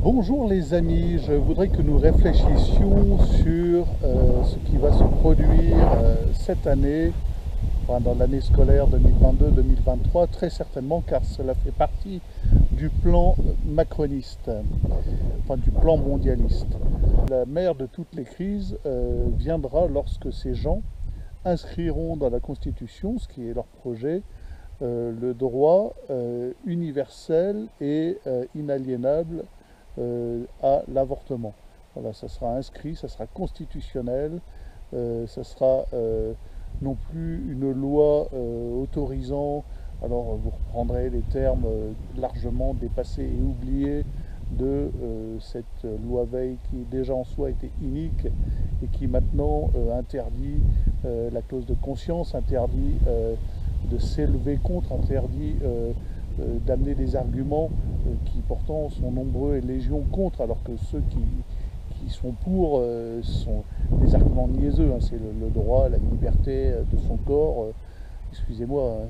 Bonjour les amis, je voudrais que nous réfléchissions sur ce qui va se produire cette année, enfin, dans l'année scolaire 2022-2023, très certainement car cela fait partie du plan macroniste, enfin du plan mondialiste. La mère de toutes les crises viendra lorsque ces gens inscriront dans la Constitution, ce qui est leur projet, le droit universel et inaliénable à l'avortement. Voilà, ça sera inscrit, ça sera constitutionnel, ça sera non plus une loi autorisant, alors vous reprendrez les termes largement dépassés et oubliés de cette loi Veil qui déjà en soi était inique et qui maintenant interdit la clause de conscience, interdit de s'élever contre, interdit d'amener des arguments qui pourtant sont nombreux et légion contre, alors que ceux qui sont pour sont des arguments niaiseux, hein. C'est le droit, la liberté de son corps. Excusez-moi, hein,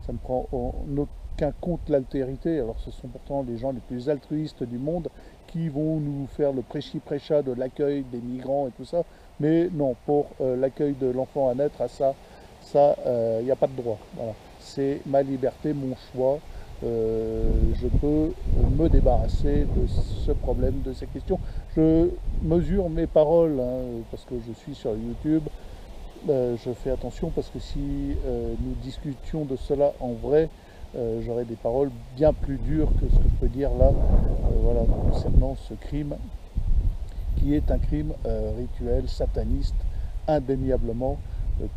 ça ne prend en aucun compte l'altérité. Alors ce sont pourtant les gens les plus altruistes du monde qui vont nous faire le prêchi-prêcha de l'accueil des migrants et tout ça. Mais non, pour l'accueil de l'enfant à naître, à ça, il n'y a pas de droit. Voilà. C'est ma liberté, mon choix. Je peux me débarrasser de ce problème, de ces questions. Je mesure mes paroles, hein, parce que je suis sur YouTube. Je fais attention parce que si nous discutions de cela en vrai, j'aurais des paroles bien plus dures que ce que je peux dire là, voilà, concernant ce crime, qui est un crime rituel, sataniste, indéniablement,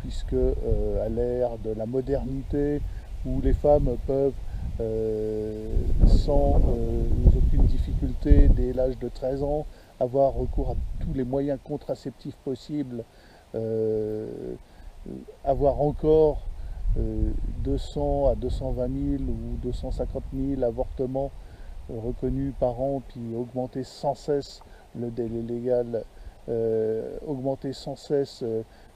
puisque à l'ère de la modernité, où les femmes peuvent sans aucune difficulté, dès l'âge de 13 ans, avoir recours à tous les moyens contraceptifs possibles, avoir encore 200 à 220 000 ou 250 000 avortements reconnus par an, puis augmenter sans cesse le délai légal, augmenter sans cesse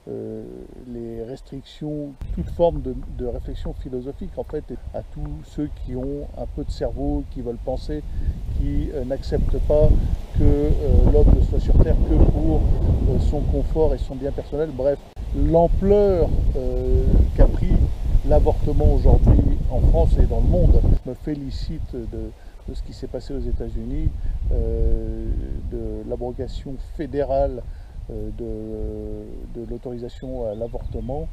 les restrictions, toute forme de réflexion philosophique en fait, à tous ceux qui ont un peu de cerveau, qui veulent penser, qui n'acceptent pas que l'homme ne soit sur Terre que pour son confort et son bien personnel. Bref, l'ampleur qu'a pris l'avortement aujourd'hui en France et dans le monde. Je me félicite de ce qui s'est passé aux États-Unis, de l'abrogation fédérale de l'autorisation à l'avortement.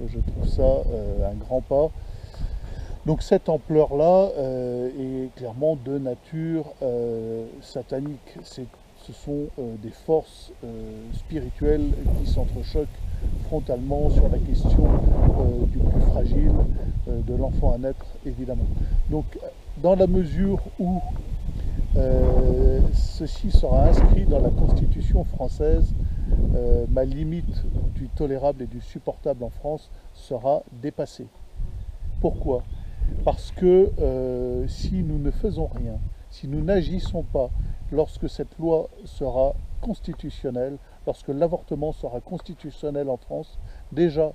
Je trouve ça un grand pas. Donc cette ampleur-là est clairement de nature satanique. Ce sont des forces spirituelles qui s'entrechoquent frontalement sur la question du plus fragile, de l'enfant à naître, évidemment. Donc dans la mesure où ceci sera inscrit dans la Constitution française, ma limite du tolérable et du supportable en France sera dépassée. Pourquoi ? Parce que si nous ne faisons rien, si nous n'agissons pas lorsque cette loi sera constitutionnelle, lorsque l'avortement sera constitutionnel en France, déjà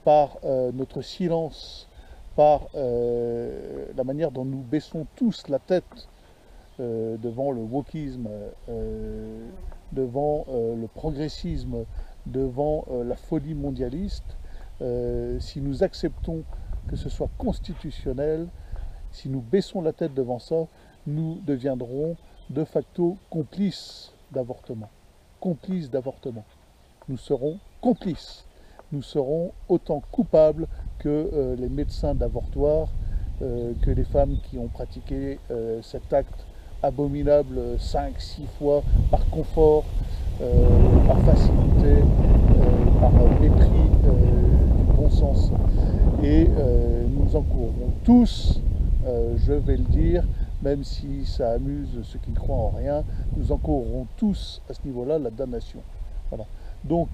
par notre silence, par la manière dont nous baissons tous la tête devant le wokisme, devant le progressisme, devant la folie mondialiste, si nous acceptons que ce soit constitutionnel, si nous baissons la tête devant ça, nous deviendrons de facto complices d'avortement. Complices d'avortement. Nous serons complices. Nous serons autant coupables que les médecins d'avortoir, que les femmes qui ont pratiqué cet acte abominable 5-6 fois par confort, par facilité, par mépris du bon sens. Et nous encourrons tous, je vais le dire, même si ça amuse ceux qui ne croient en rien, nous encourrons tous à ce niveau-là la damnation. Voilà. Donc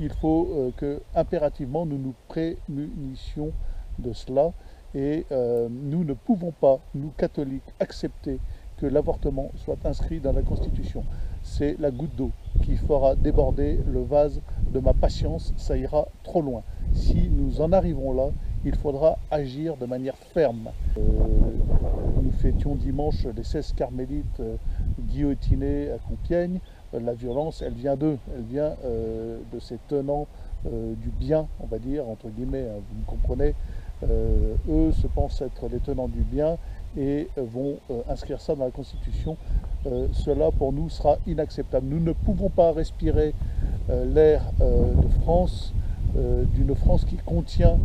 il faut que impérativement nous nous prémunissions de cela, et nous ne pouvons pas, nous catholiques, accepter que l'avortement soit inscrit dans la Constitution. C'est la goutte d'eau qui fera déborder le vase de ma patience, ça ira trop loin. Si nous en arrivons là, il faudra agir de manière ferme. Nous fêtions dimanche les 16 carmélites guillotinés à Compiègne, la violence, elle vient d'eux, elle vient de ces tenants du bien, on va dire, entre guillemets, hein, vous me comprenez. Eux se pensent être les tenants du bien et vont inscrire ça dans la Constitution. Cela pour nous sera inacceptable. Nous ne pouvons pas respirer l'air de France, d'une France qui contient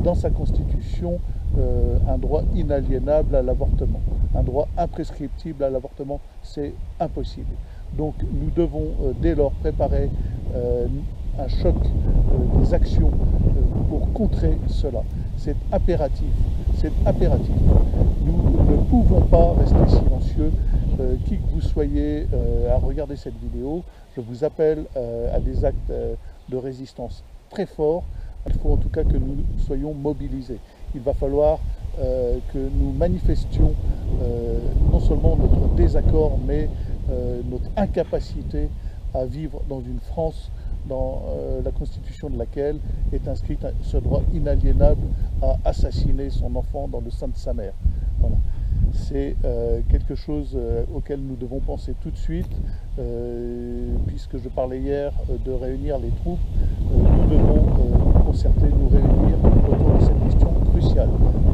dans sa Constitution un droit inaliénable à l'avortement, un droit imprescriptible à l'avortement, c'est impossible. Donc nous devons dès lors préparer un choc des actions pour contrer cela. C'est impératif, c'est impératif. Nous ne pouvons pas rester silencieux, qui que vous soyez à regarder cette vidéo. Je vous appelle à des actes de résistance très forts. Il faut en tout cas que nous soyons mobilisés. Il va falloir que nous manifestions non seulement notre désaccord, mais notre incapacité à vivre dans une France dans la constitution de laquelle est inscrit ce droit inaliénable à assassiner son enfant dans le sein de sa mère. Voilà. C'est quelque chose auquel nous devons penser tout de suite, puisque je parlais hier de réunir les troupes, nous devons nous concerter, nous réunir autour de cette question cruciale.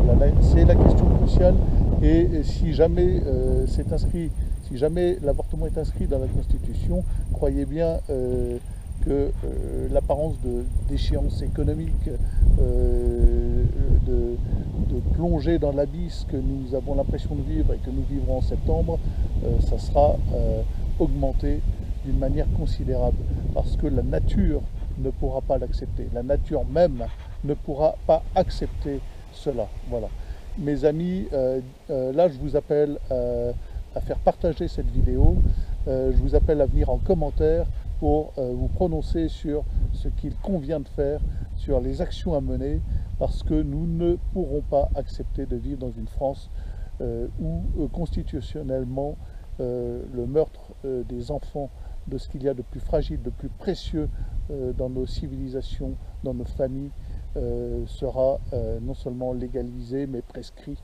Voilà, c'est la question cruciale, et si jamais c'est inscrit, si jamais l'avortement est inscrit dans la Constitution, croyez bien que l'apparence d'échéance économique, de plonger dans l'abysse que nous avons l'impression de vivre et que nous vivrons en septembre, ça sera augmenté d'une manière considérable, parce que la nature ne pourra pas l'accepter. La nature même ne pourra pas accepter cela. Voilà. Mes amis, là je vous appelle à faire partager cette vidéo. Je vous appelle à venir en commentaire pour vous prononcer sur ce qu'il convient de faire, sur les actions à mener, parce que nous ne pourrons pas accepter de vivre dans une France où constitutionnellement le meurtre des enfants, de ce qu'il y a de plus fragile, de plus précieux dans nos civilisations, dans nos familles, sera non seulement légalisé mais prescrit.